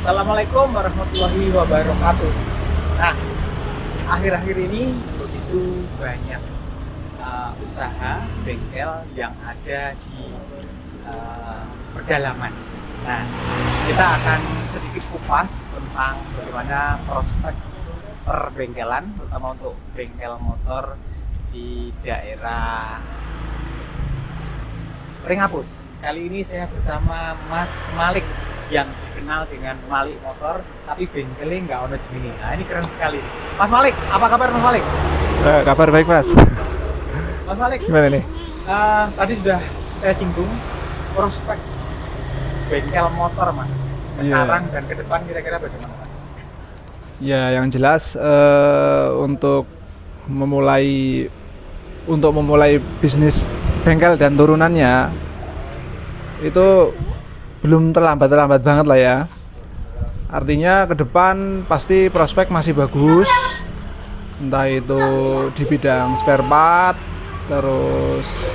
Assalamualaikum warahmatullahi wabarakatuh. Nah, akhir-akhir ini begitu banyak usaha bengkel yang ada di pedalaman. Nah, kita akan sedikit kupas tentang bagaimana prospek perbengkelan, terutama untuk bengkel motor di daerah Ringhapus. Kali ini saya bersama Mas Malik yang dikenal dengan Malik Motor, tapi bengkelnya nggak ono jenenge. Nah, ini keren sekali. Mas Malik, apa kabar Mas Malik? Kabar baik Mas. Mas Malik, Gimana nih? tadi sudah saya singgung prospek bengkel motor Mas. Sekarang dan ke depan kira-kira bagaimana Mas? Ya, yang jelas untuk memulai bisnis bengkel dan turunannya itu belum terlambat banget lah ya. Artinya ke depan pasti prospek masih bagus, entah itu di bidang spare part, terus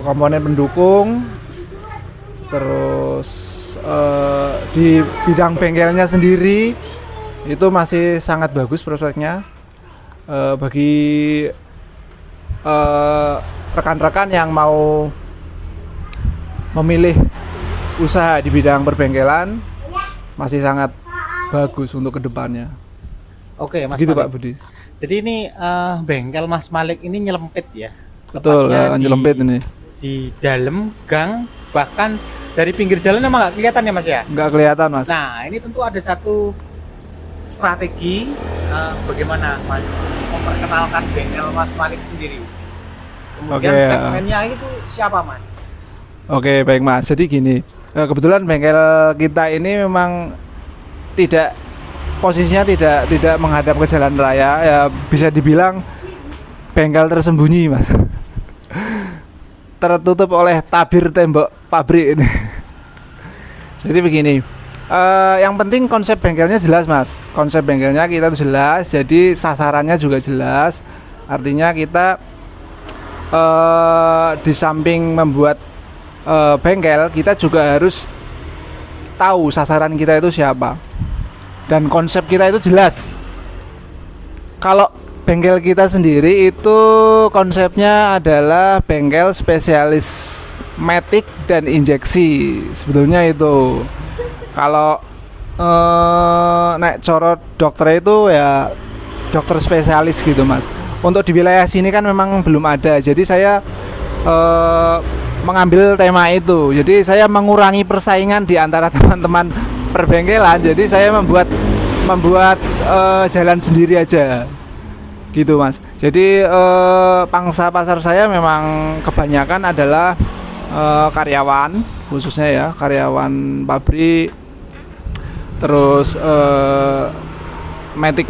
komponen pendukung, terus di bidang bengkelnya sendiri itu masih sangat bagus prospeknya. Bagi rekan-rekan yang mau memilih usaha di bidang perbengkelan masih sangat bagus untuk kedepannya. Oke Mas Gitu Malik. Pak Budi. Jadi ini bengkel Mas Malik ini nyelempit ya? Betul, nyelempit ini. Di dalam gang, bahkan dari pinggir jalan emang nggak kelihatan ya Mas ya? Nggak kelihatan Mas. Nah, ini tentu ada satu strategi bagaimana Mas memperkenalkan bengkel Mas Malik sendiri. Kemudian Oke, segmennya itu siapa Mas? Oke, baik Mas. Jadi gini, kebetulan bengkel kita ini memang posisinya tidak menghadap ke jalan raya, ya bisa dibilang bengkel tersembunyi Mas. Tertutup oleh tabir tembok pabrik ini. Jadi begini, yang penting konsep bengkelnya jelas Mas. Konsep bengkelnya kita itu jelas, jadi sasarannya juga jelas. Artinya kita di samping membuat bengkel, kita juga harus tahu sasaran kita itu siapa, dan konsep kita itu jelas. Kalau bengkel kita sendiri itu konsepnya adalah bengkel spesialis matic dan injeksi. Sebetulnya itu kalau nek coro dokter itu ya dokter spesialis gitu Mas. Untuk di wilayah sini kan memang belum ada, jadi saya mengambil tema itu. Jadi saya mengurangi persaingan di antara teman-teman perbengkelan. Jadi saya membuat jalan sendiri aja. Gitu Mas. Jadi pangsa pasar saya memang kebanyakan adalah karyawan, khususnya ya, karyawan pabrik. Terus matic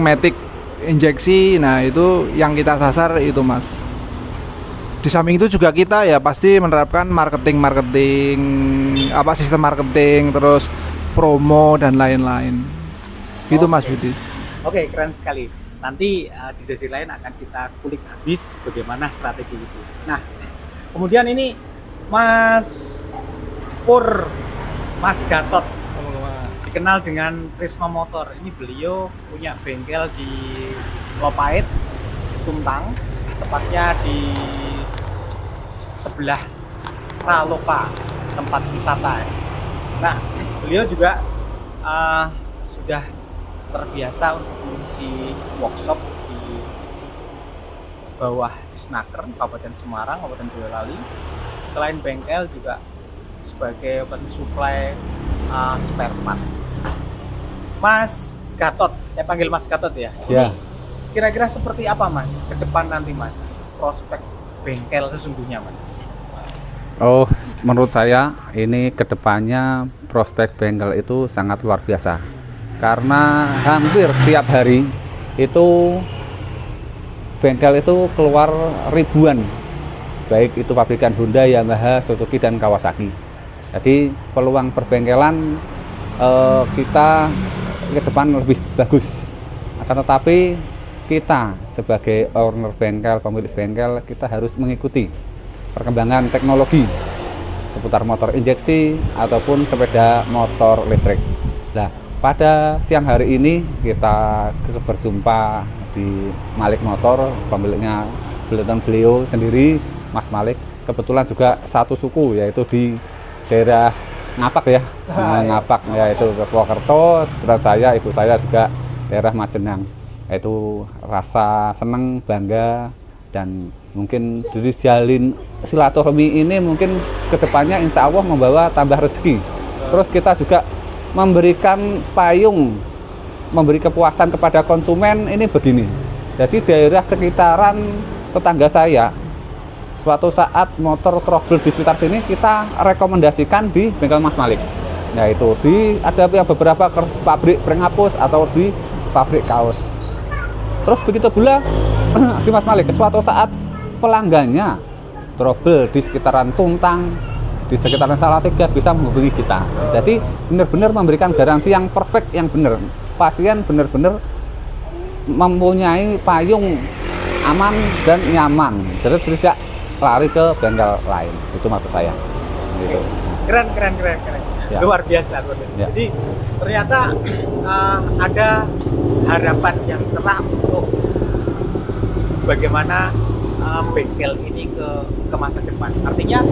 injeksi. Nah, itu yang kita sasar itu Mas. Di samping itu juga kita ya pasti menerapkan sistem marketing, terus promo dan lain-lain. Gitu Mas Budi. Oke, keren sekali. Nanti di sesi lain akan kita kulik habis bagaimana strategi itu. Nah, kemudian ini Mas Gatot, dikenal dengan Trisno Motor. Ini beliau punya bengkel di Lopait, Tuntang, tepatnya di sebelah Saloka, tempat wisata. Nah, beliau juga sudah terbiasa untuk mengisi workshop di bawah Disnaker, Kabupaten Semarang, Kabupaten Boyolali. Selain bengkel juga sebagai open supply spare part. Mas Gatot, saya panggil Mas Gatot ya. Ya. Kira-kira seperti apa Mas ke depan nanti Mas prospek bengkel sesungguhnya Mas? Oh, menurut saya ini kedepannya prospek bengkel itu sangat luar biasa, karena hampir tiap hari itu bengkel itu keluar ribuan, baik itu pabrikan Honda, Yamaha, Suzuki dan Kawasaki. Jadi peluang perbengkelan kita ke depan lebih bagus. Akan tetapi kita sebagai owner bengkel, pemilik bengkel, kita harus mengikuti perkembangan teknologi. seputar motor injeksi ataupun sepeda motor listrik. Nah, pada siang hari ini kita berjumpa di Malik Motor, pemiliknya beliau sendiri, Mas Malik. Kebetulan juga satu suku, yaitu di daerah Ngapak ya, Ngapak, yaitu ke Purwokerto. Dan saya, ibu saya juga daerah Majenang. Itu rasa senang, bangga, dan mungkin dari jalin silaturahmi ini mungkin kedepannya insya Allah membawa tambah rezeki. Terus kita juga memberikan payung, memberi kepuasan kepada konsumen ini begini. Jadi daerah sekitaran tetangga saya, suatu saat motor trouble di sekitar sini kita rekomendasikan di bengkel Mas Malik. Yaitu ada beberapa pabrik penghapus atau di pabrik kaos. Terus begitu pula di Mas Malik, suatu saat pelanggannya trouble di sekitaran Tuntang, di sekitaran Salatiga bisa menghubungi kita. Jadi benar-benar memberikan garansi yang perfect, yang benar. Pasien benar-benar mempunyai payung aman dan nyaman, jadi tidak lari ke bengkel lain. Itu maksud saya. Gitu. Keren. Ya. Luar biasa. Ya. Jadi ternyata ada harapan yang cerah untuk bagaimana bengkel ini ke masa depan. Artinya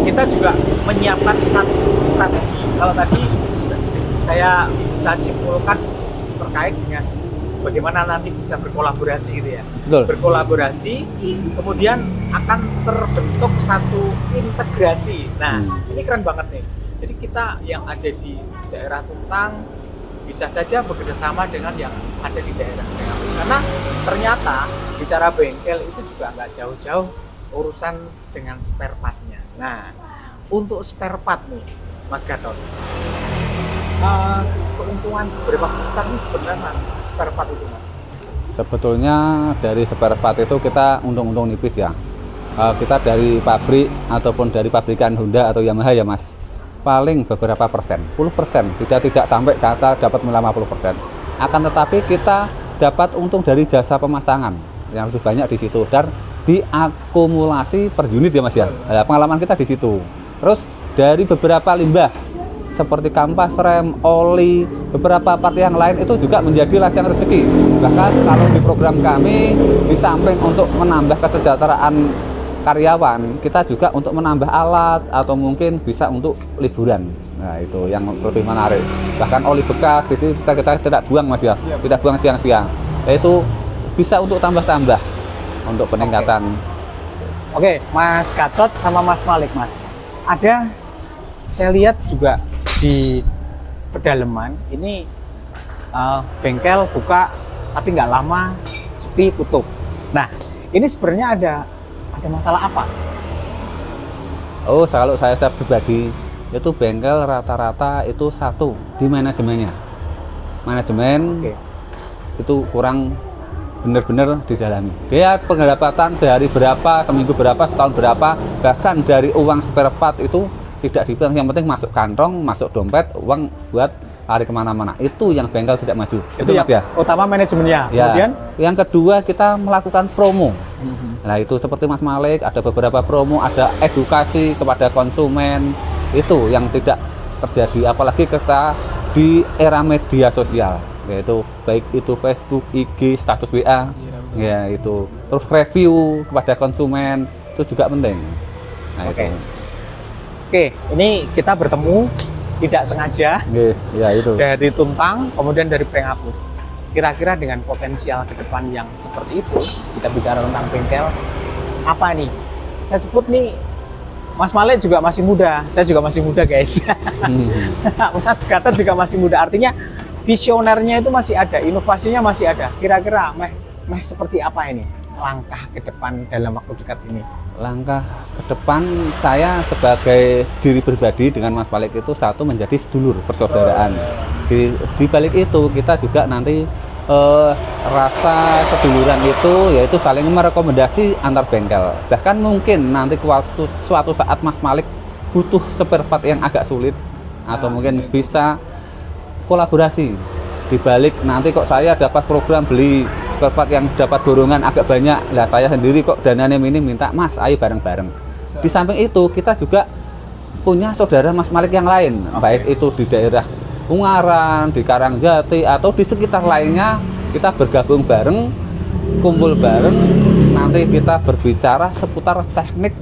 kita juga menyiapkan satu strategi. Kalau tadi saya bisa simpulkan terkait dengan bagaimana nanti bisa berkolaborasi gitu ya. Betul. Berkolaborasi, kemudian akan terbentuk satu integrasi. Nah, ini keren banget nih. Jadi kita yang ada di daerah Tuntang bisa saja bekerja sama dengan yang ada di daerah Penghapus. Karena ternyata bicara bengkel itu juga nggak jauh-jauh urusan dengan spare part-nya. Nah, untuk spare part nih, Mas Gatot, keuntungan seberapa besar nih sebenarnya Mas spare part itu, Mas? Sebetulnya dari spare part itu kita untung-untung nipis ya. Kita dari pabrik ataupun dari pabrikan Honda atau Yamaha ya Mas, paling beberapa persen, 10%, tidak sampai kata dapat 50%. Akan tetapi kita dapat untung dari jasa pemasangan yang lebih banyak di situ, dan diakumulasi per unit ya Mas ya. Nah, pengalaman kita di situ. Terus dari beberapa limbah seperti kampas rem, oli, beberapa part yang lain itu juga menjadi ladang rezeki. Bahkan kalau di program kami, di samping untuk menambah kesejahteraan karyawan, kita juga untuk menambah alat atau mungkin bisa untuk liburan. Nah, itu yang lebih menarik. Bahkan oli bekas itu kita tidak buang Mas ya, tidak buang siang-siang. Itu bisa untuk tambah-tambah untuk peningkatan. Oke, Mas Gatot sama Mas Malik, Mas. Ada, saya lihat juga di pedalaman ini bengkel buka tapi nggak lama sepi tutup. Nah, ini sebenarnya ada masalah apa? Oh, kalau saya pribadi itu bengkel rata-rata itu satu di manajemennya. Manajemen itu kurang benar-benar didalami. Dia pendapatan sehari berapa, seminggu berapa, setahun berapa, bahkan dari uang spare part itu tidak dibilang. Yang penting masuk kantong, masuk dompet, uang buat lari kemana-mana. Itu yang bengkel tidak maju. Itu Mas ya. Utama manajemennya. Ya. Kemudian Yang kedua kita melakukan promo. Nah itu seperti Mas Malik, ada beberapa promo, ada edukasi kepada konsumen. Itu yang tidak terjadi, apalagi kita di era media sosial, yaitu baik itu Facebook, IG, status WA, ya itu. Terus review kepada konsumen itu juga penting. Nah, Oke, ini kita bertemu tidak sengaja ya itu. dari Tuntang, kemudian dari Penghapus. Kira-kira dengan potensial ke depan yang seperti itu, kita bicara tentang bengkel, apa nih? Saya sebut nih, Mas Malik juga masih muda, saya juga masih muda guys. Mas Gatot juga masih muda, artinya visionernya itu masih ada, inovasinya masih ada. Kira-kira meh seperti apa ini langkah ke depan dalam waktu dekat ini? Langkah ke depan saya sebagai diri pribadi dengan Mas Malik itu satu menjadi sedulur persaudaraan. Di balik itu kita juga nanti rasa seduluran itu yaitu saling merekomendasi antar bengkel. Bahkan mungkin nanti suatu saat Mas Malik butuh spare part yang agak sulit atau mungkin bisa kolaborasi. Di balik nanti kok saya dapat program beli spare part yang dapat dorongan agak banyak, lah saya sendiri kok dananya minim, minta Mas ayo bareng-bareng. Di samping itu kita juga punya saudara Mas Malik yang lain, baik itu di daerah Ungaran, di Karangjati, atau di sekitar lainnya. Kita bergabung bareng, kumpul bareng, nanti kita berbicara seputar teknik,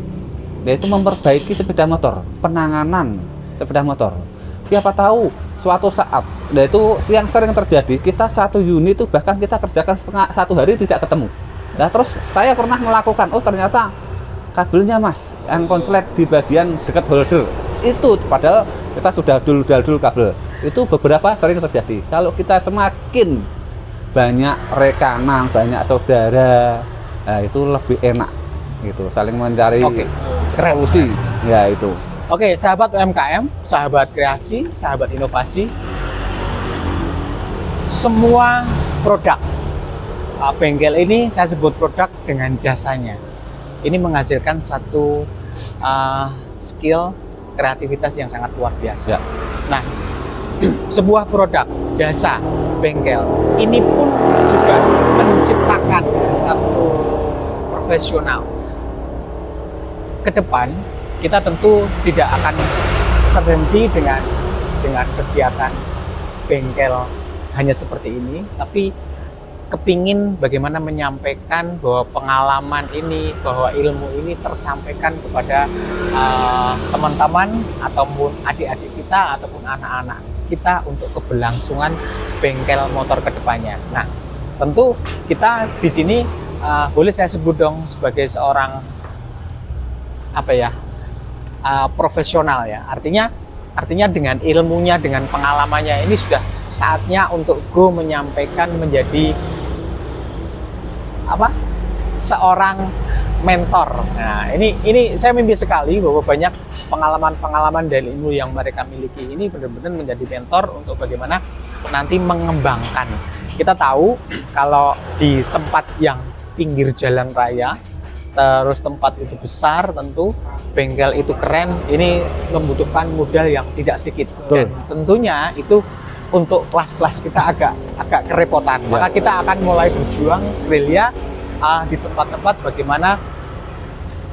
yaitu memperbaiki sepeda motor, penanganan sepeda motor. Siapa tahu suatu saat, yaitu yang sering terjadi, kita satu unit itu bahkan kita kerjakan satu hari tidak ketemu. Nah, terus saya pernah melakukan, oh ternyata kabelnya mas, yang konslet di bagian dekat holder itu, padahal kita sudah dulu kabel. Itu beberapa sering terjadi. Kalau kita semakin banyak rekanan, banyak saudara, nah itu lebih enak gitu, saling mencari solusi. Ya itu. Oke, sahabat UMKM, sahabat kreasi, sahabat inovasi, semua produk bengkel ini saya sebut produk dengan jasanya. Ini menghasilkan satu skill kreativitas yang sangat luar biasa. Ya. Nah, sebuah produk jasa bengkel ini pun juga menciptakan satu profesional. Ke depan kita tentu tidak akan terhenti dengan kegiatan bengkel hanya seperti ini, tapi kepingin bagaimana menyampaikan bahwa pengalaman ini, bahwa ilmu ini tersampaikan kepada teman-teman ataupun adik-adik kita ataupun anak-anak kita untuk keberlangsungan bengkel motor kedepannya. Nah, tentu kita di sini boleh saya sebut dong sebagai seorang profesional ya. Artinya dengan ilmunya, dengan pengalamannya ini sudah saatnya untuk go menyampaikan menjadi seorang mentor. Nah, ini saya mimpi sekali bahwa banyak pengalaman-pengalaman dan ilmu yang mereka miliki ini benar-benar menjadi mentor untuk bagaimana nanti mengembangkan. Kita tahu kalau di tempat yang pinggir jalan raya, terus tempat itu besar, tentu bengkel itu keren, ini membutuhkan modal yang tidak sedikit. Dan tentunya itu untuk kelas-kelas kita agak kerepotan. Maka kita akan mulai berjuang gerilya di tempat-tempat bagaimana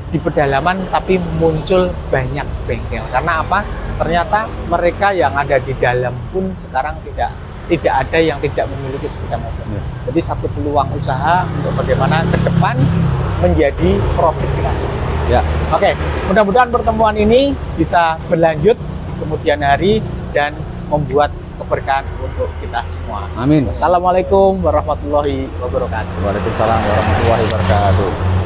di pedalaman tapi muncul banyak bengkel. Karena apa? Ternyata mereka yang ada di dalam pun sekarang tidak ada yang tidak memiliki sepeda motor. Jadi satu peluang usaha untuk bagaimana ke depan menjadi profit kita semua. Ya. Oke, mudah-mudahan pertemuan ini bisa berlanjut di kemudian hari dan membuat keberkahan untuk kita semua. Amin. Assalamualaikum warahmatullahi wabarakatuh. Waalaikumsalam warahmatullahi wabarakatuh.